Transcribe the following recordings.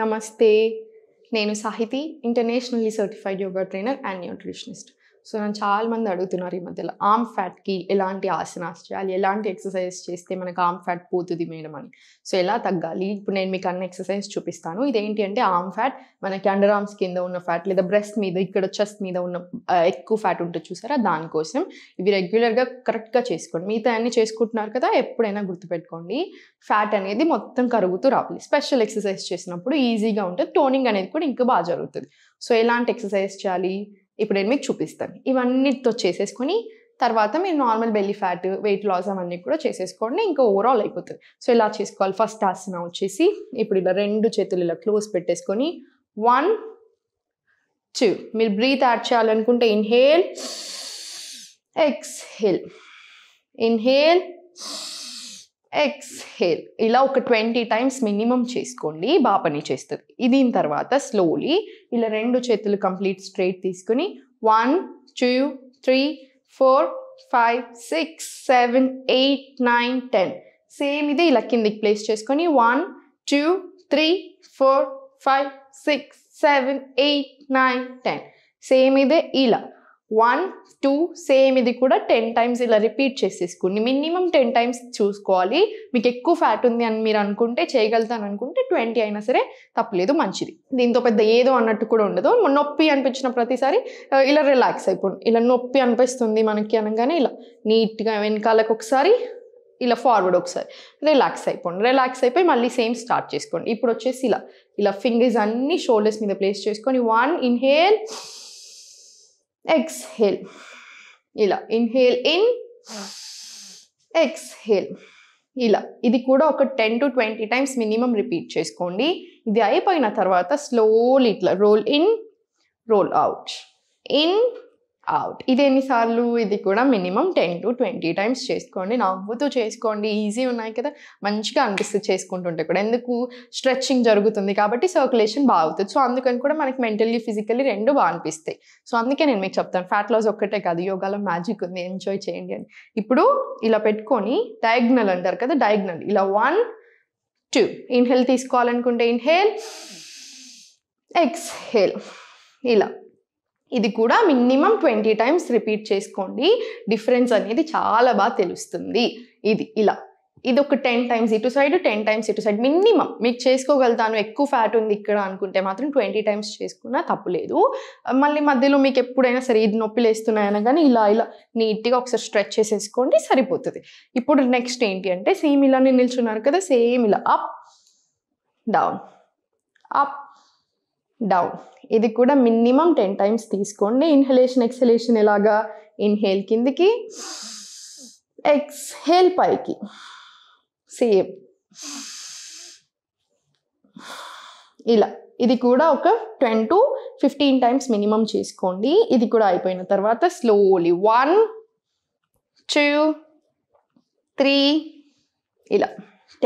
నమస్తే. నేను Sahithi, internationally certified yoga trainer and nutritionist. So నన్ను చాలామంది అడుగుతున్నారు ఈ మధ్యలో ఆర్మ్ ఫ్యాట్కి ఎలాంటి ఆసనాస్ చేయాలి, ఎలాంటి ఎక్సర్సైజ్ చేస్తే మనకు ఆర్మ్ ఫ్యాట్ పోతుంది మేడం అని. సో ఎలా తగ్గాలి, ఇప్పుడు నేను మీకు అన్ని ఎక్సర్సైజ్ చూపిస్తాను. ఇదేంటి అంటే ఆర్మ్ ఫ్యాట్ మనకి అండర్ ఆర్మ్స్ కింద ఉన్న ఫ్యాట్ లేదా బ్రెస్ట్ మీద ఇక్కడ చెస్ట్ మీద ఉన్న ఎక్కువ ఫ్యాట్ ఉంటుంది చూసారా, దానికోసం ఇవి రెగ్యులర్గా కరెక్ట్గా చేసుకోండి. మిగతా అన్ని చేసుకుంటున్నారు కదా, ఎప్పుడైనా గుర్తుపెట్టుకోండి ఫ్యాట్ అనేది మొత్తం కరుగుతూ రావాలి. స్పెషల్ ఎక్సర్సైజ్ చేసినప్పుడు ఈజీగా ఉంటుంది, టోనింగ్ అనేది కూడా ఇంకా బాగా జరుగుతుంది. సో ఎలాంటి ఎక్సర్సైజ్ చేయాలి ఇప్పుడు నేను మీకు చూపిస్తాను. ఇవన్నిటితో చేసేసుకొని తర్వాత మీరు normal belly fat, weight loss అవన్నీ కూడా చేసేసుకోండి, ఇంకా ఓవరాల్ అయిపోతుంది. సో ఇలా చేసుకోవాలి. ఫస్ట్ ఆసన వచ్చేసి ఇప్పుడు ఇలా రెండు చేతులు ఇలా క్లోజ్ పెట్టేసుకొని 1 2 మీరు బ్రీత్ యాడ్ చేయాలనుకుంటే ఇన్హేల్, ఎక్స్హేల్, ఇన్హేల్, ఎక్స్హేల్. ఇలా ఒక 20 టైమ్స్ మినిమం చేసుకోండి, బాగా పని చేస్తుంది. దీని తర్వాత స్లోలీ ఇలా రెండు చేతులు కంప్లీట్ స్ట్రైట్ తీసుకుని 1 2 3 4 5 6 7 8 9 10 సేమ్ ఇది ఇలా కిందికి ప్లేస్ చేసుకొని 1 2 3 4 5 6 7 8 9 10 సేమ్ ఇదే ఇలా 1 2 సేమ్ ఇది కూడా 10 టైమ్స్ ఇలా రిపీట్ చేసేసుకోండి. మినిమం 10 టైమ్స్ చూసుకోవాలి. మీకు ఎక్కువ ఫ్యాట్ ఉంది అని మీరు అనుకుంటే, చేయగలుగుతాను అనుకుంటే 20 అయినా సరే తప్పలేదు, మంచిది. దీంతో పెద్ద ఏదో అన్నట్టు కూడా ఉండదు. నొప్పి అనిపించిన ప్రతిసారి ఇలా రిలాక్స్ అయిపోండి. ఇలా నొప్పి అనిపిస్తుంది మనకి అనగానే ఇలా నీట్గా వెనకాలకు ఒకసారి, ఇలా ఫార్వర్డ్ ఒకసారి రిలాక్స్ అయిపోండి. రిలాక్స్ అయిపోయి మళ్ళీ సేమ్ స్టార్ట్ చేసుకోండి. ఇప్పుడు వచ్చేసి ఇలా ఇలా ఫింగర్స్ అన్ని షోల్డర్స్ మీద ప్లేస్ చేసుకొని 1 ఇన్హేల్, exhale, ఇలా ఇన్హేల్ ఇన్, ఎక్స్హేల్, ఇలా ఇది కూడా ఒక 10 to 20 టైమ్స్ మినిమం రిపీట్ చేసుకోండి. ఇది అయిపోయిన తర్వాత స్లోలీ ఇట్లా roll in, roll out, in, out. ఇది ఎన్నిసార్లు, ఇది కూడా మినిమం 10 to 20 టైమ్స్ చేసుకోండి. నవ్వుతూ చేసుకోండి, ఈజీ ఉన్నాయి కదా, మంచిగా అనిపిస్తుంది చేసుకుంటుంటే కూడా. ఎందుకు, స్ట్రెచ్చింగ్ జరుగుతుంది కాబట్టి సర్క్యులేషన్ బాగా అవుతుంది. సో అందుకని కూడా మనకి మెంటల్లీ ఫిజికల్లీ రెండు బాగా అనిపిస్తాయి. సో అందుకే నేను మీకు చెప్తాను, ఫ్యాట్ లాస్ ఒక్కటే కాదు, యోగాలో మ్యాజిక్ ఉంది, ఎంజాయ్ చేయండి అని. ఇప్పుడు ఇలా పెట్టుకొని డయాగ్నల్ అంటారు కదా, డయాగ్నల్ ఇలా 1 2 ఇన్హేల్ తీసుకోవాలనుకుంటే ఇన్హేల్, ఎక్స్హేల్, ఇలా ఇది కూడా మినిమం 20 టైమ్స్ రిపీట్ చేసుకోండి. డిఫరెన్స్ అనేది చాలా బాగా తెలుస్తుంది. ఇది ఇలా ఇది ఒక 10 టైమ్స్ ఇటు సైడ్, 10 టైమ్స్ ఇటు సైడ్ మినిమం మీకు చేసుకోగలుగుతాను. ఎక్కువ ఫ్యాట్ ఉంది ఇక్కడ అనుకుంటే మాత్రం 20 టైమ్స్ చేసుకున్నా తప్పులేదు. మళ్ళీ మధ్యలో మీకు ఎప్పుడైనా సరే ఇది నొప్పిలు వేస్తున్నాయన కానీ ఇలా ఇలా నీట్గా ఒకసారి స్ట్రెచ్ చేసేసుకోండి, సరిపోతుంది. ఇప్పుడు నెక్స్ట్ ఏంటి అంటే సేమ్ ఇలానే నిల్చున్నారు కదా, సేమ్ ఇలా అప్ డౌన్, అప్ డౌన్. ఇది కూడా మినిమం 10 టైమ్స్ తీసుకోండి. ఇన్హలేషన్ ఎక్సలేషన్ ఎలాగా, ఇన్హేల్ కిందికి, ఎక్స్హేల్ పైకి, సేమ్ ఇలా. ఇది కూడా ఒక 10 to 15 టైమ్స్ మినిమం చేసుకోండి. ఇది కూడా అయిపోయిన తర్వాత స్లోలీ 1 2 3 ఇలా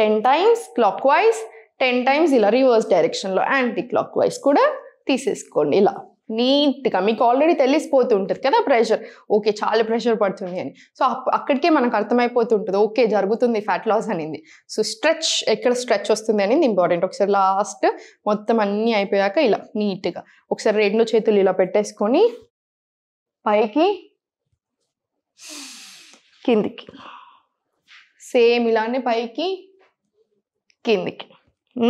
10 టైమ్స్ క్లాక్ వైజ్, 10 టైమ్స్ ఇలా రివర్స్ డైరెక్షన్లో యాంటీ క్లాక్ వైజ్ కూడా తీసేసుకోండి. ఇలా నీట్గా మీకు ఆల్రెడీ తెలిసిపోతుంటుంది కదా ప్రెషర్, ఓకే చాలా ప్రెషర్ పడుతుంది అని. సో అక్కడికే మనకు అర్థమైపోతుంటుంది, ఓకే జరుగుతుంది ఫ్యాట్ లాస్ అనేది. సో స్ట్రెచ్, ఎక్కడ స్ట్రెచ్ వస్తుంది అనేది ఇంపార్టెంట్. ఒకసారి లాస్ట్ మొత్తం అన్నీ అయిపోయాక ఇలా నీట్గా ఒకసారి రెండు చేతులు ఇలా పెట్టేసుకొని పైకి కిందికి, సేమ్ ఇలానే పైకి కిందికి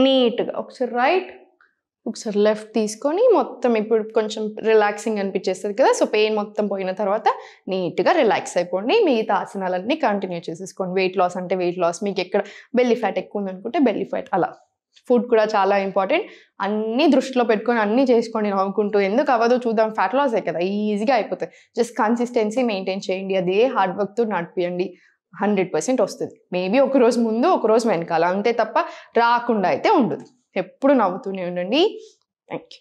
నీట్గా. ఒకసారి రైట్, ఒకసారి లెఫ్ట్ తీసుకొని మొత్తం ఇప్పుడు కొంచెం రిలాక్సింగ్ అనిపించేస్తుంది కదా. సో పెయిన్ మొత్తం పోయిన తర్వాత నీట్గా రిలాక్స్ అయిపోండి. మిగతా ఆసనాలన్నీ కంటిన్యూ చేసేసుకోండి. వెయిట్ లాస్ అంటే వెయిట్ లాస్, మీకు ఎక్కడ బెల్లీ ఫ్యాట్ ఎక్కువ ఉందనుకుంటే బెల్లీ ఫ్యాట్, అలా. ఫుడ్ కూడా చాలా ఇంపార్టెంట్. అన్నీ దృష్టిలో పెట్టుకొని అన్నీ చేసుకోండి నవ్వుకుంటూ. ఎందుకు అవ్వదు చూద్దాం, ఫ్యాట్ లాసే కదా, ఈజీగా అయిపోతుంది. జస్ట్ కన్సిస్టెన్సీ మెయింటైన్ చేయండి, అదే హార్డ్ వర్క్తో నడిపియండి, 100% వస్తుంది. మేబీ ఒకరోజు ముందు ఒకరోజు వెనకాల, అంతే తప్ప రాకుండా అయితే ఉండదు. ఎప్పుడు నవ్వుతూనే ఉండండి. Thank you.